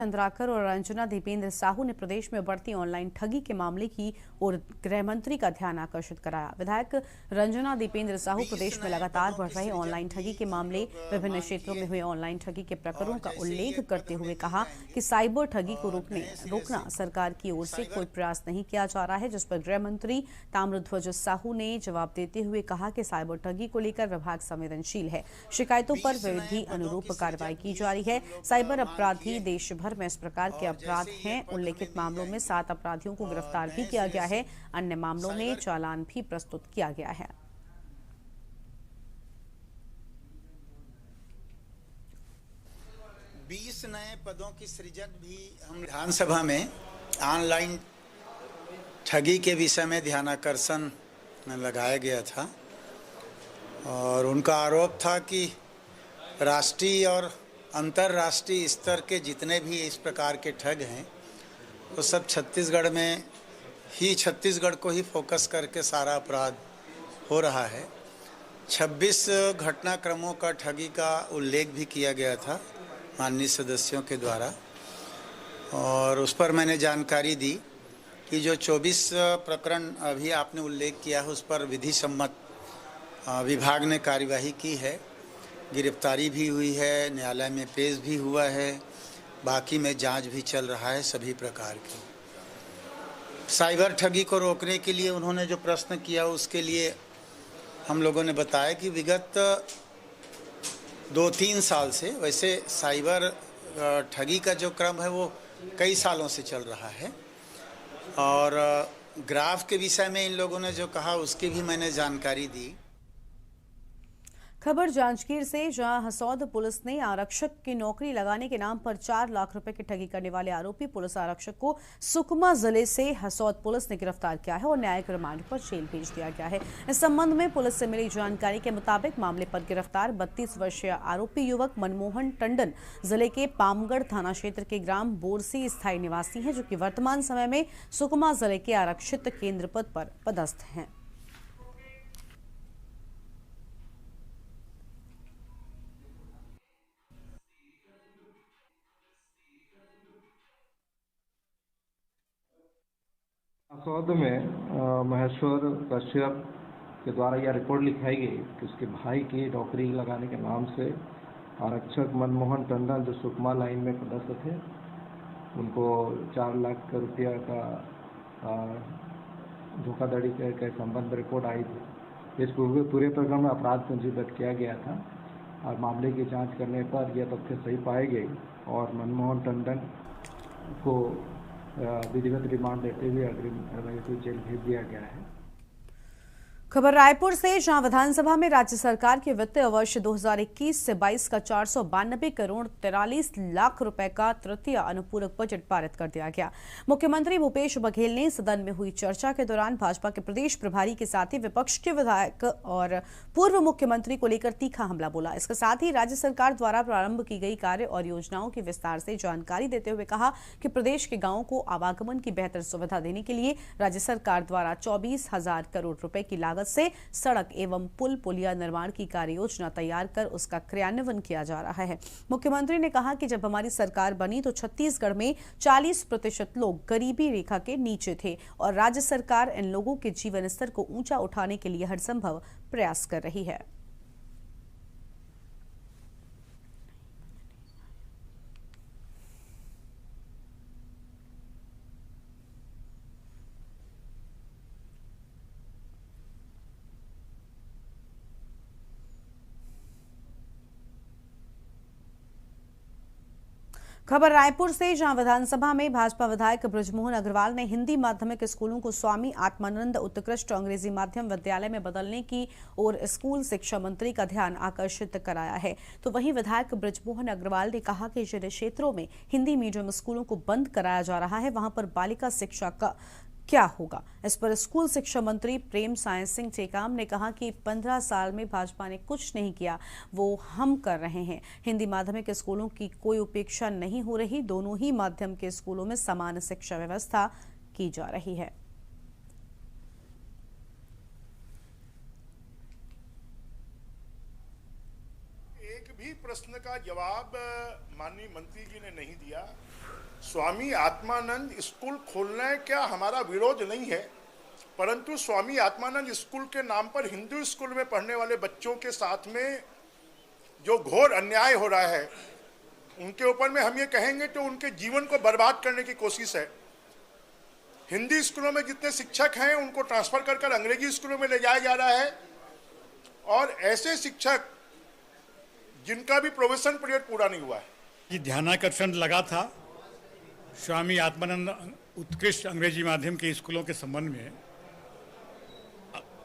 चंद्राकर और रंजना दीपेंद्र साहू ने प्रदेश में बढ़ती ऑनलाइन ठगी के मामले की ओर गृह मंत्री का ध्यान आकर्षित कराया। विधायक रंजना दीपेंद्र साहू प्रदेश में लगातार बढ़ रहे ऑनलाइन ठगी के मामले, विभिन्न क्षेत्रों में हुए ऑनलाइन ठगी के प्रकरणों का उल्लेख करते हुए कहा कि साइबर ठगी को रोकना सरकार की ओर से कोई प्रयास नहीं किया जा रहा है, जिस पर गृह मंत्री ताम्रध्वज साहू ने जवाब देते हुए कहा कि साइबर ठगी को लेकर विभाग संवेदनशील है। शिकायतों पर विधि अनुरूप कार्रवाई की जा रही है। साइबर अपराधी देश भर में इस प्रकार के अपराध हैं। उल्लेखित मामलों में 7 अपराधियों को गिरफ्तार भी किया गया है। अन्य मामलों में चालान भी प्रस्तुत किया गया है। बीस नए पदों की सृजन भी हम विधानसभा में ऑनलाइन ठगी के विषय में ध्यानाकर्षण लगाया गया था और उनका आरोप था कि राष्ट्रीय और अंतर्राष्ट्रीय स्तर के जितने भी इस प्रकार के ठग हैं वो सब छत्तीसगढ़ को ही फोकस करके सारा अपराध हो रहा है। 26 घटनाक्रमों का ठगी का उल्लेख भी किया गया था माननीय सदस्यों के द्वारा और उस पर मैंने जानकारी दी कि जो 24 प्रकरण अभी आपने उल्लेख किया है उस पर विधि सम्मत विभाग ने कार्यवाही की है, गिरफ्तारी भी हुई है, न्यायालय में पेश भी हुआ है, बाकी में जांच भी चल रहा है सभी प्रकार की। साइबर ठगी को रोकने के लिए उन्होंने जो प्रश्न किया उसके लिए हम लोगों ने बताया कि विगत 2-3 साल से वैसे साइबर ठगी का जो क्रम है वो कई सालों से चल रहा है और ग्राफ के विषय में इन लोगों ने जो कहा उसकी भी मैंने जानकारी दी। खबर जांजगीर से, जहां हसौद पुलिस ने आरक्षक की नौकरी लगाने के नाम पर 4 लाख रुपए की ठगी करने वाले आरोपी पुलिस आरक्षक को सुकमा जिले से हसौद पुलिस ने गिरफ्तार किया है और न्यायिक रिमांड पर जेल भेज दिया गया है। इस संबंध में पुलिस से मिली जानकारी के मुताबिक मामले पर गिरफ्तार 32 वर्षीय आरोपी युवक मनमोहन टंडन जिले के पामगढ़ थाना क्षेत्र के ग्राम बोरसी स्थायी निवासी है, जो कि वर्तमान समय में सुकमा जिले के आरक्षित केंद्र पद पर पदस्थ हैं। हसौद में महेश्वर कश्यप के द्वारा यह रिपोर्ट लिखाई गई कि उसके भाई की नौकरी लगाने के नाम से आरक्षक मनमोहन टंडन जो सुकमा लाइन में पदस्थ थे उनको 4 लाख रुपया का धोखाधड़ी के संबंध में रिपोर्ट आई थी। इस पूरे प्रकरण में अपराध पंजीबद्ध किया गया था और मामले की जांच करने पर यह तथ्य सही पाए गए और मनमोहन टंडन को विधिवत रिमांड देते हुए अग्रिम जेल भेज दिया गया है। खबर रायपुर से, जहां विधानसभा में राज्य सरकार के वित्तीय वर्ष 2021 से 22 का 492 करोड़ 43 लाख रुपए का तृतीय अनुपूरक बजट पारित कर दिया गया। मुख्यमंत्री भूपेश बघेल ने सदन में हुई चर्चा के दौरान भाजपा के प्रदेश प्रभारी के साथ ही विपक्ष के विधायक और पूर्व मुख्यमंत्री को लेकर तीखा हमला बोला। इसके साथ ही राज्य सरकार द्वारा प्रारंभ की गई कार्य और योजनाओं की विस्तार से जानकारी देते हुए कहा कि प्रदेश के गांवों को आवागमन की बेहतर सुविधा देने के लिए राज्य सरकार द्वारा 24,000 करोड़ रुपए की लागत से सड़क एवं पुल पुलिया निर्माण की कार्य योजना तैयार कर उसका क्रियान्वयन किया जा रहा है। मुख्यमंत्री ने कहा कि जब हमारी सरकार बनी तो छत्तीसगढ़ में 40% लोग गरीबी रेखा के नीचे थे और राज्य सरकार इन लोगों के जीवन स्तर को ऊंचा उठाने के लिए हर संभव प्रयास कर रही है। खबर रायपुर से, जहां विधानसभा में भाजपा विधायक बृजमोहन अग्रवाल ने हिंदी माध्यमिक स्कूलों को स्वामी आत्मानंद उत्कृष्ट अंग्रेजी माध्यम विद्यालय में बदलने की ओर स्कूल शिक्षा मंत्री का ध्यान आकर्षित कराया है। तो वहीं विधायक बृजमोहन अग्रवाल ने कहा कि जिन क्षेत्रों में हिंदी मीडियम स्कूलों को बंद कराया जा रहा है वहां पर बालिका शिक्षा का क्या होगा। इस पर स्कूल शिक्षा मंत्री प्रेम साय सिंह टेकाम ने कहा कि 15 साल में भाजपा ने कुछ नहीं किया, वो हम कर रहे हैं। हिंदी माध्यमिक स्कूलों की कोई उपेक्षा नहीं हो रही, दोनों ही माध्यम के स्कूलों में समान शिक्षा व्यवस्था की जा रही है। एक भी प्रश्न का जवाब माननीय मंत्री जी ने नहीं दिया। स्वामी आत्मानंद स्कूल खोलने क्या हमारा विरोध नहीं है, परंतु स्वामी आत्मानंद स्कूल के नाम पर हिंदू स्कूल में पढ़ने वाले बच्चों के साथ में जो घोर अन्याय हो रहा है, उनके ऊपर में हम ये कहेंगे तो उनके जीवन को बर्बाद करने की कोशिश है। हिंदी स्कूलों में जितने शिक्षक हैं उनको ट्रांसफर कर कर अंग्रेजी स्कूलों में ले जाया जा रहा है, और ऐसे शिक्षक जिनका भी प्रोबेशन पीरियड पूरा नहीं हुआ है। ये ध्यानाकर्षण लगा था स्वामी आत्मानंद उत्कृष्ट अंग्रेजी माध्यम के स्कूलों के संबंध में।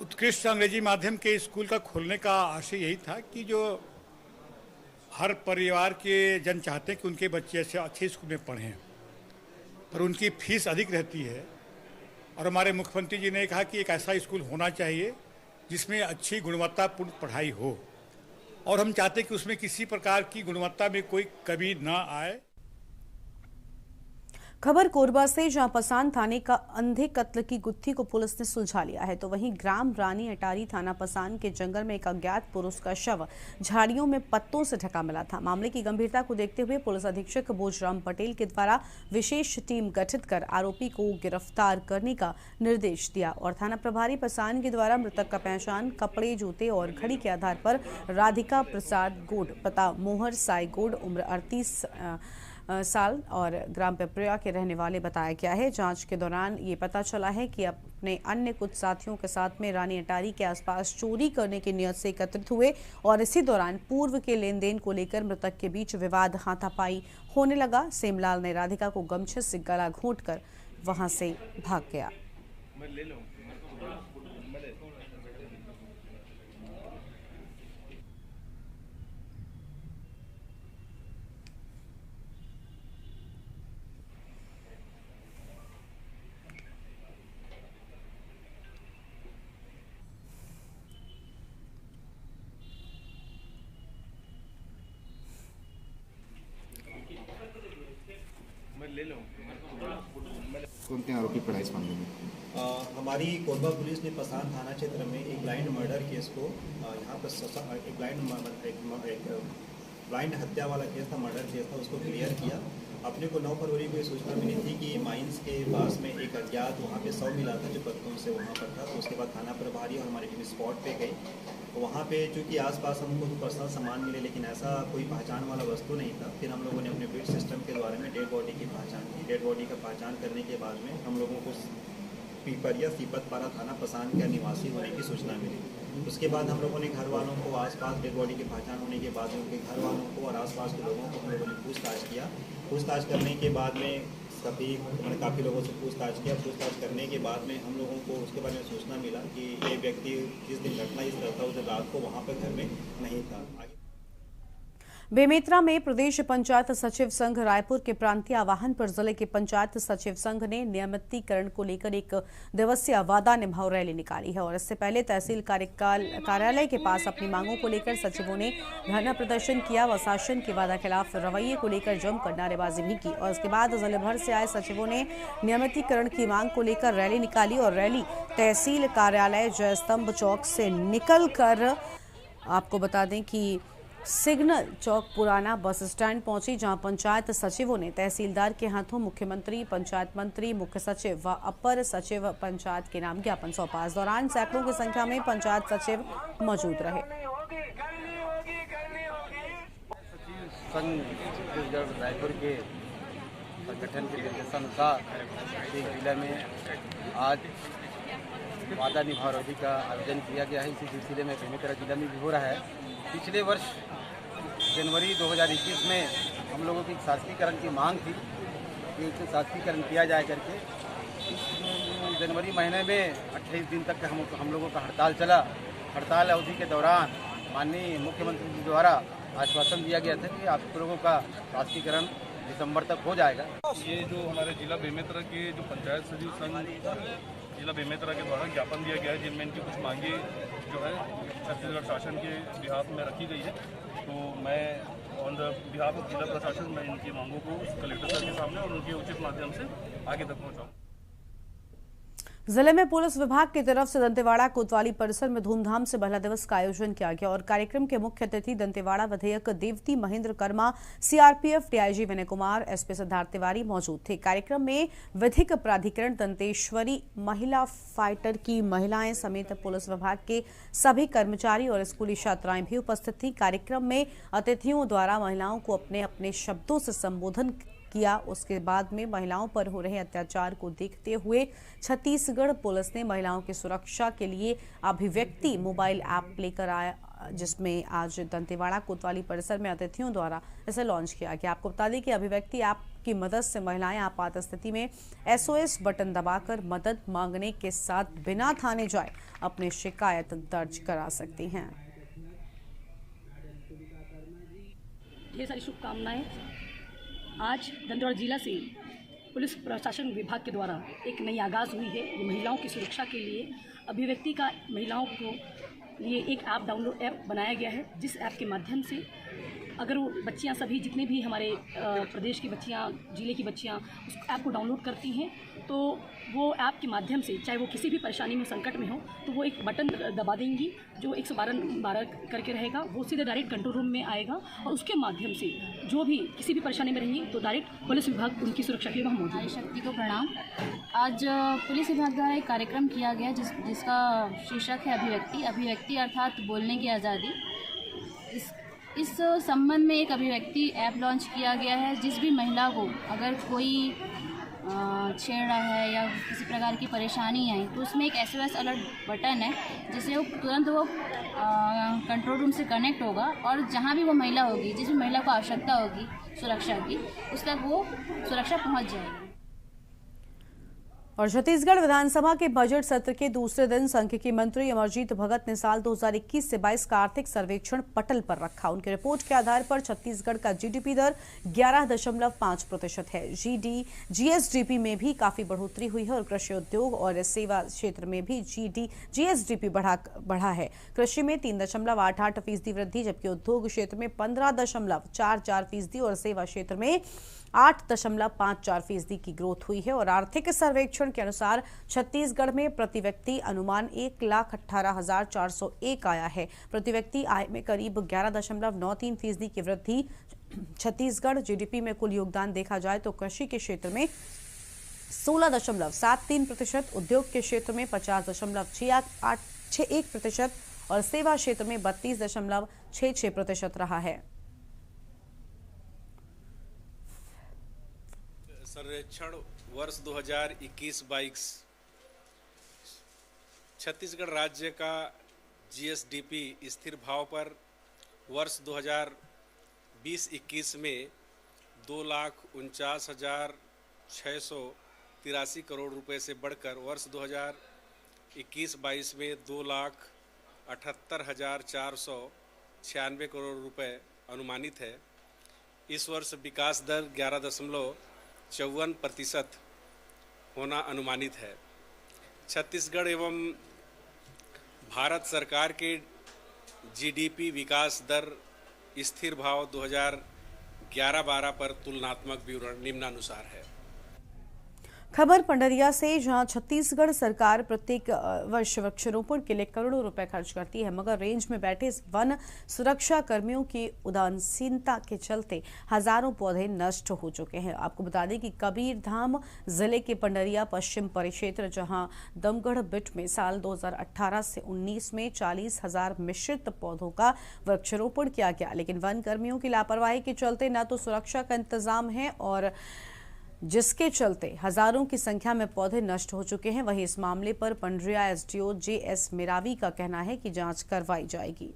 उत्कृष्ट अंग्रेजी माध्यम के स्कूल का खोलने का आशय यही था कि जो हर परिवार के जन चाहते हैं कि उनके बच्चे ऐसे अच्छे स्कूल में पढ़ें, पर उनकी फीस अधिक रहती है। और हमारे मुख्यमंत्री जी ने कहा कि एक ऐसा स्कूल होना चाहिए जिसमें अच्छी गुणवत्तापूर्ण पढ़ाई हो, और हम चाहते हैं कि उसमें किसी प्रकार की गुणवत्ता में कोई कमी ना आए। खबर कोरबा से, जहां पसान थाने का अंधे कत्ल की गुत्थी को पुलिस ने सुलझा लिया है, तो वहीं ग्राम रानी अटारी थाना पसान के जंगल में एक अज्ञात पुरुष का शव झाड़ियों में पत्तों से ढका मिला था। मामले की गंभीरता को देखते हुए पुलिस अधीक्षक बोजराम पटेल के द्वारा विशेष टीम गठित कर आरोपी को गिरफ्तार करने का निर्देश दिया, और थाना प्रभारी पसान के द्वारा मृतक का पहचान कपड़े, जूते और घड़ी के आधार पर राधिका प्रसाद गोड, पता मोहर साई गोड, उम्र 38 साल और ग्राम पिपरिया के रहने वाले बताया गया है। जांच के दौरान ये पता चला है कि अपने अन्य कुछ साथियों के साथ में रानी अटारी के आसपास चोरी करने की नियत से एकत्रित हुए, और इसी दौरान पूर्व के लेन देन को लेकर मृतक के बीच विवाद हाथापाई होने लगा। सेमलाल ने राधिका को गमछे से गला घोंटकर वहां से भाग गया। कौन आरोपी पड़ा इस मामले में? हमारी कोरबा पुलिस ने पसान थाना क्षेत्र में एक ब्लाइंड मर्डर केस को यहाँ पर एक ब्लाइंड हत्या वाला केस था, मर्डर केस था, उसको क्लियर किया। अपने को 9 फरवरी को ये सूचना मिली थी कि माइंस के पास में एक अज्ञात वहाँ पे शव मिला था जो पत्तों से वहाँ पर था। तो उसके बाद थाना प्रभारी और हमारी टीम स्पॉट पे गई। तो वहाँ पे चूँकि आसपास हमको पर्सनल सामान मिले, लेकिन ऐसा कोई पहचान वाला वस्तु नहीं था। फिर हम लोगों ने अपने बिट सिस्टम के द्वारा में डेड बॉडी की पहचान की। डेड बॉडी का पहचान करने के बाद में हम लोगों को पीपरिया सीपतपारा थाना पसान का निवासी होने की सूचना मिली। उसके बाद हम लोगों ने घर वालों को, आसपास डेड बॉडी की पहचान होने के बाद उनके घर वालों को और आसपास के लोगों को हम लोगों ने पूछताछ किया। पूछताछ करने के बाद में काफ़ी लोगों से पूछताछ किया। पूछताछ करने के बाद में हम लोगों को उसके बारे में सूचना मिला कि ये व्यक्ति जिस दिन घटना इस तरह था उस रात को वहाँ पर घर में नहीं था। बेमेतरा में प्रदेश पंचायत सचिव संघ रायपुर के प्रांतीय आह्वान पर जिले के पंचायत सचिव संघ ने नियमितीकरण को लेकर एक दिवसीय वादा निभाओ रैली निकाली है, और इससे पहले तहसील कार्यालय के पास अपनी मांगों को लेकर सचिवों ने धरना प्रदर्शन किया व शासन के वादा खिलाफ रवैये को लेकर जमकर नारेबाजी भी की। और इसके बाद जिले भर से आए सचिवों ने नियमितीकरण की मांग को लेकर रैली निकाली, और रैली तहसील कार्यालय जयस्तंभ चौक से निकल कर आपको बता दें कि सिग्नल चौक पुराना बस स्टैंड पहुंची, जहां पंचायत सचिवों ने तहसीलदार के हाथों मुख्यमंत्री, पंचायत मंत्री, मुख्य सचिव व अपर सचिव पंचायत के नाम ज्ञापन सौंपा। इस दौरान सैकड़ों की संख्या में पंचायत सचिव मौजूद रहे। छत्तीसगढ़ रायपुर के संगठन के निर्देशानुसार जिले में आज वादा निभाओ रैली का आयोजन किया गया है। इसी सिलसिले में बेमेतरा जिला में भी हो रहा है। पिछले वर्ष जनवरी 2021 में हम लोगों की शासकीकरण की मांग थी कि उसे शासकीकरण किया जाए करके। जनवरी महीने में 28 दिन तक हम लोगों का हड़ताल चला। हड़ताल अवधि के दौरान माननीय मुख्यमंत्री जी द्वारा आश्वासन दिया गया था कि आप लोगों का शासकीकरण दिसंबर तक हो जाएगा। ये जो हमारे जिला बेमेतरा के जो पंचायत सचिव संघ जिला बेमेतरा के द्वारा ज्ञापन दिया गया है, जिनमें इनकी कुछ मांगे जो है छत्तीसगढ़ शासन के बिहाफ में रखी गई है। तो मैं ऑन द बिहाफ ऑफ जिला प्रशासन में इनकी मांगों को कलेक्टर सर के सामने और उनके उचित माध्यम से आगे तक पहुँचाऊँ। जिले में पुलिस विभाग की तरफ से दंतेवाड़ा कोतवाली परिसर में धूमधाम से महिला दिवस का आयोजन किया गया और कार्यक्रम के मुख्य अतिथि दंतेवाड़ा विधायक Devti Mahendra Karma, CRPF DIG Vinay Kumar, SP Siddharth Tiwari मौजूद थे। कार्यक्रम में विधिक प्राधिकरण दंतेश्वरी महिला फाइटर की महिलाएं समेत पुलिस विभाग के सभी कर्मचारी और स्कूली छात्राएं भी उपस्थित थी। कार्यक्रम में अतिथियों द्वारा महिलाओं को अपने अपने शब्दों से संबोधन किया। उसके बाद में महिलाओं पर हो रहे अत्याचार को देखते हुए छत्तीसगढ़ पुलिस ने महिलाओं की सुरक्षा के लिए अभिव्यक्ति मोबाइल ऐप लेकर आया, जिसमें आज दंतेवाड़ा कोतवाली परिसर में अतिथियों द्वारा इसे लॉन्च किया गया। आपको बता दें कि अभिव्यक्ति ऐप की मदद से महिलाएं आपात स्थिति में SOS बटन दबाकर मदद मांगने के साथ बिना थाने जाए अपनी शिकायत दर्ज करा सकती हैं। ढेर सारी शुभकामनाएं। आज दंतेवाड़ा जिला से पुलिस प्रशासन विभाग के द्वारा एक नई आगाज़ हुई है। ये महिलाओं की सुरक्षा के लिए अभिव्यक्ति का महिलाओं को लिए एक ऐप बनाया गया है, जिस ऐप के माध्यम से अगर वो बच्चियां सभी जितने भी हमारे प्रदेश की बच्चियां, जिले की बच्चियां उस ऐप को डाउनलोड करती हैं, तो वो ऐप के माध्यम से चाहे वो किसी भी परेशानी में, संकट में हो, तो वो एक बटन दबा देंगी जो 112 करके रहेगा। वो सीधे डायरेक्ट कंट्रोल रूम में आएगा और उसके माध्यम से जो भी किसी भी परेशानी में रहेंगी तो डायरेक्ट पुलिस विभाग उनकी सुरक्षा के लिए वहाँ मौजूद है। शक्ति को प्रणाम। आज पुलिस विभाग द्वारा एक कार्यक्रम किया गया जिसका शीर्षक है अभिव्यक्ति अर्थात बोलने की आज़ादी। इस संबंध में एक अभिव्यक्ति ऐप लॉन्च किया गया है। जिस भी महिला को अगर कोई छेड़ रहा है या किसी प्रकार की परेशानी आई तो उसमें एक SOS अलर्ट बटन है, जिससे वो तुरंत कंट्रोल रूम से कनेक्ट होगा और जहाँ भी वो महिला होगी, जिस भी महिला को आवश्यकता होगी सुरक्षा की, उस तक वो सुरक्षा पहुँच जाएगी। और छत्तीसगढ़ विधानसभा के बजट सत्र के दूसरे दिन सांख्यिकी मंत्री अमरजीत भगत ने साल 2021 से 22 का आर्थिक सर्वेक्षण पटल पर रखा। उनकी रिपोर्ट के आधार पर छत्तीसगढ़ का GDP दर 11.5% है। GSDP में भी काफी बढ़ोतरी हुई है और कृषि उद्योग और सेवा क्षेत्र में भी GSDP बढ़ा है। कृषि में 3.88% वृद्धि, जबकि उद्योग क्षेत्र में 15.44% और सेवा क्षेत्र में 8.54% की ग्रोथ हुई है। और आर्थिक सर्वेक्षण के अनुसार छत्तीसगढ़ में प्रति व्यक्ति अनुमान 1,18,401 आया है। प्रति व्यक्ति आय में करीब 11.93% की वृद्धि। छत्तीसगढ़ GDP में कुल योगदान देखा जाए तो कृषि के क्षेत्र में 16.73%, उद्योग के क्षेत्र में 50.61% और सेवा क्षेत्र में 32.66% रहा है। सर्वेक्षण वर्ष 2021-22 छत्तीसगढ़ राज्य का GSDP स्थिर भाव पर वर्ष 2020-21 में 2,49,683 करोड़ रुपए से बढ़कर वर्ष 2021-22 में 2,78,496 करोड़ रुपए अनुमानित है। इस वर्ष विकास दर 11.54% होना अनुमानित है। छत्तीसगढ़ एवं भारत सरकार के GDP विकास दर स्थिर भाव 2011-12 पर तुलनात्मक विवरण निम्नानुसार है। खबर पंडरिया से, जहां छत्तीसगढ़ सरकार प्रत्येक वर्ष वृक्षारोपण के लिए करोड़ों रुपए खर्च करती है, मगर रेंज में बैठे वन सुरक्षा कर्मियों की उदासीनता के चलते हजारों पौधे नष्ट हो चुके हैं। आपको बता दें कि कबीरधाम जिले के पंडरिया पश्चिम परिक्षेत्र, जहां दमगढ़ बिट में साल 2018 से 19 में 40,000 मिश्रित पौधों का वृक्षारोपण किया गया, लेकिन वन कर्मियों की लापरवाही के चलते न तो सुरक्षा का इंतजाम है और जिसके चलते हजारों की संख्या में पौधे नष्ट हो चुके हैं। वहीं इस मामले पर पंडरिया SDO JS मेरावी का कहना है कि जांच करवाई जाएगी।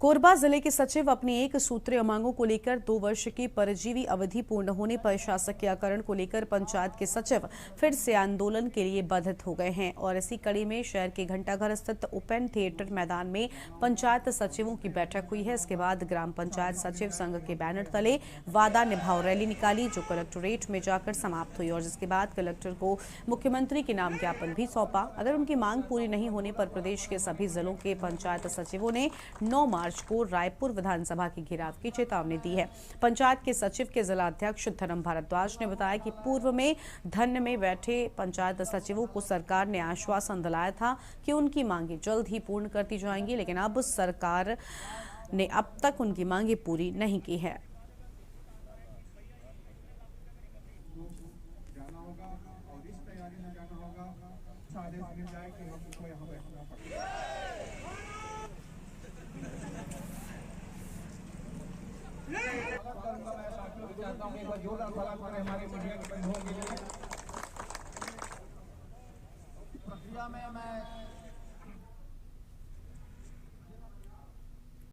कोरबा जिले के सचिव अपनी एक सूत्रीय मांगों को लेकर 2 वर्ष की परजीवी अवधि पूर्ण होने पर शासकीयकरण को लेकर पंचायत के सचिव फिर से आंदोलन के लिए बाधित हो गए हैं। और इसी कड़ी में शहर के घंटाघर स्थित ओपन थिएटर मैदान में पंचायत सचिवों की बैठक हुई है। इसके बाद ग्राम पंचायत सचिव संघ के बैनर तले वादा निभाओ रैली निकाली, जो कलेक्टोरेट में जाकर समाप्त हुई और जिसके बाद कलेक्टर को मुख्यमंत्री के नाम ज्ञापन भी सौंपा। अगर उनकी मांग पूरी नहीं होने पर प्रदेश के सभी जिलों के पंचायत सचिवों ने 9 मार्च मार्च को रायपुर विधानसभा के घेराव की चेतावनी दी है। पंचायत के सचिव के जिला अध्यक्ष धर्म भारद्वाज ने बताया कि पूर्व में धन्य में बैठे पंचायत सचिवों को सरकार ने आश्वासन दिलाया था कि उनकी मांगे जल्द ही पूर्ण कर दी जाएंगी, लेकिन अब सरकार ने अब तक उनकी मांगे पूरी नहीं की है। जोरदार हमारे मीडिया के बंधुओं के